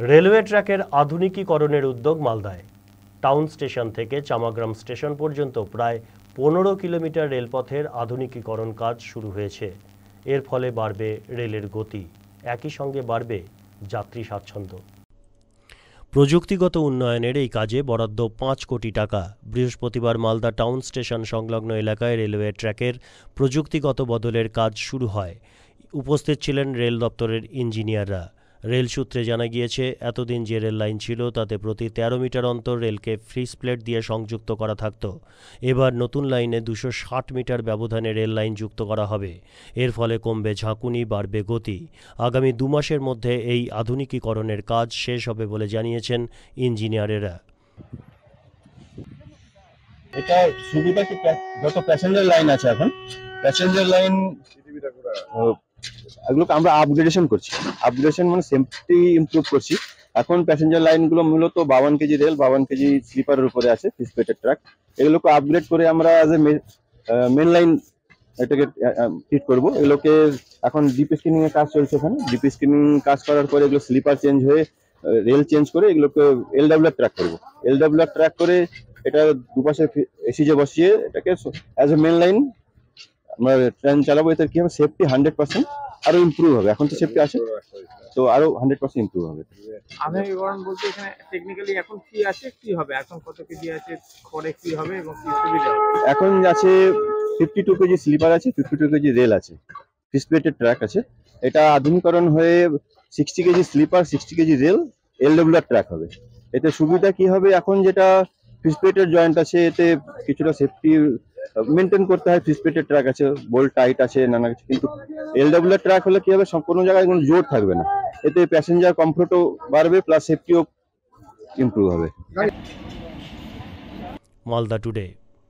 Railway ট্র্যাকের আধুনিকীকরণের উদ্যোগ মালদায়। টাউন স্টেশন থেকে চামাগ্রাম স্টেশন পর্যন্ত প্রায় 15 কিলোমিটার রেলপথের আধুনিকীকরণ কাজ শুরু হয়েছে। এর ফলে বাড়বে রেলের গতি, একই সঙ্গে বাড়বে যাত্রী স্বাচ্ছন্দ্য। প্রযুক্তিগত উন্নয়নের এই কাজে বরাদ্দ 5 কোটি টাকা। বৃহস্পতিবার মালদা টাউন স্টেশন সংলগ্ন এলাকায় রেলওয়ে ট্র্যাকের প্রযুক্তিগত বদলের কাজ শুরু হয়। উপস্থিত ছিলেন রেল দপ্তরের ইঞ্জিনিয়াররা। রেল সূত্রে জানা গিয়েছে, এতদিন যে রেল লাইন ছিল তাতে প্রতি 13 মিটার অন্তর রেলকে ফ্রিজ প্লেট দিয়ে সংযুক্ত করা থাকত। এবার নতুন লাইনে 260 মিটার ব্যবধানে রেল লাইন যুক্ত করা হবে। এর ফলে কমবে ঝাঁকুনি, বাড়বে গতি। আগামী 2 মাসের মধ্যে এই আধুনিকীকরণের কাজ শেষ হবে বলে জানিয়েছেন ইঞ্জিনিয়ারেরা। এটা সুবিধা কি, যত প্যাসেঞ্জার লাইন আছে এখন প্যাসেঞ্জার লাইন এগুলোকে আমরা আপগ্রেডেশন করছি। আপগ্রেডেশন মানে সেফটি ইমপ্রুভ করছি। এখন প্যাসেঞ্জার লাইনগুলো মূলত 52 কেজি রেল, 52 কেজি স্লিপারের উপরে আছে, ফিসপ্লেটেড ট্র্যাক। এগুলোকে আপগ্রেড করে আমরা অ্যাজ এ মেন লাইন এটাকে ট্রিট করবো। এগুলোকে এখন ডিপি স্ক্রিনিং এর কাজ চলছে। এখানে ডিপি স্ক্রিনিং কাজ করার পরে এগুলো স্লিপার চেঞ্জ হয়ে রেল চেঞ্জ করে এগুলোকে এলডব্লিউআর ট্র্যাক করবো। এলডব্লিউআর ট্র্যাক করে এটা দুপাশে এসিজে বসিয়ে এটাকে অ্যাজ এ মেন লাইন আমরা ট্রেন চালাবো। এতে কি হবে, সেফটি 100% আরো ইমপ্রুভ হবে। এখন তো সেফটি আছে, তো আরো 100% ইমপ্রুভ হবে। আধুনিকীকরণ বলতে এখানে টেকনিক্যালি এখন কি আছে, কি হবে, এখন কত কেজি আছে, পরে কি হবে এবং কি সুবিধা হবে? এখন আছে 52 কেজি স্লিপার আছে, 52 কেজি রেল আছে, ফিসপ্লেটেড ট্র্যাক আছে। এটা আধুনিকরণ হয়ে 60 KG sleeper, 60 KG rail, LWR track হবে। এতে সুবিধা কি হবে, এখন যেটা ফিসপ্লেটেড জয়েন্ট আছে এতে কিছুটা সেফটি মেনটেন করতে হয়। ফিসপ্লেটেড ট্র্যাক আছে, বোল্ট টাইট আছে, নানা কিছু। কিন্তু এলডব্লিউআর ট্র্যাক হলে কি হবে, সম্পূর্ণ জায়গায় কোনো জোর থাকবে না। এতে প্যাসেঞ্জার কমফোর্টও বাড়বে, প্লাস সেফটিও ইমপ্রুভ হবে। মালদা টুডে।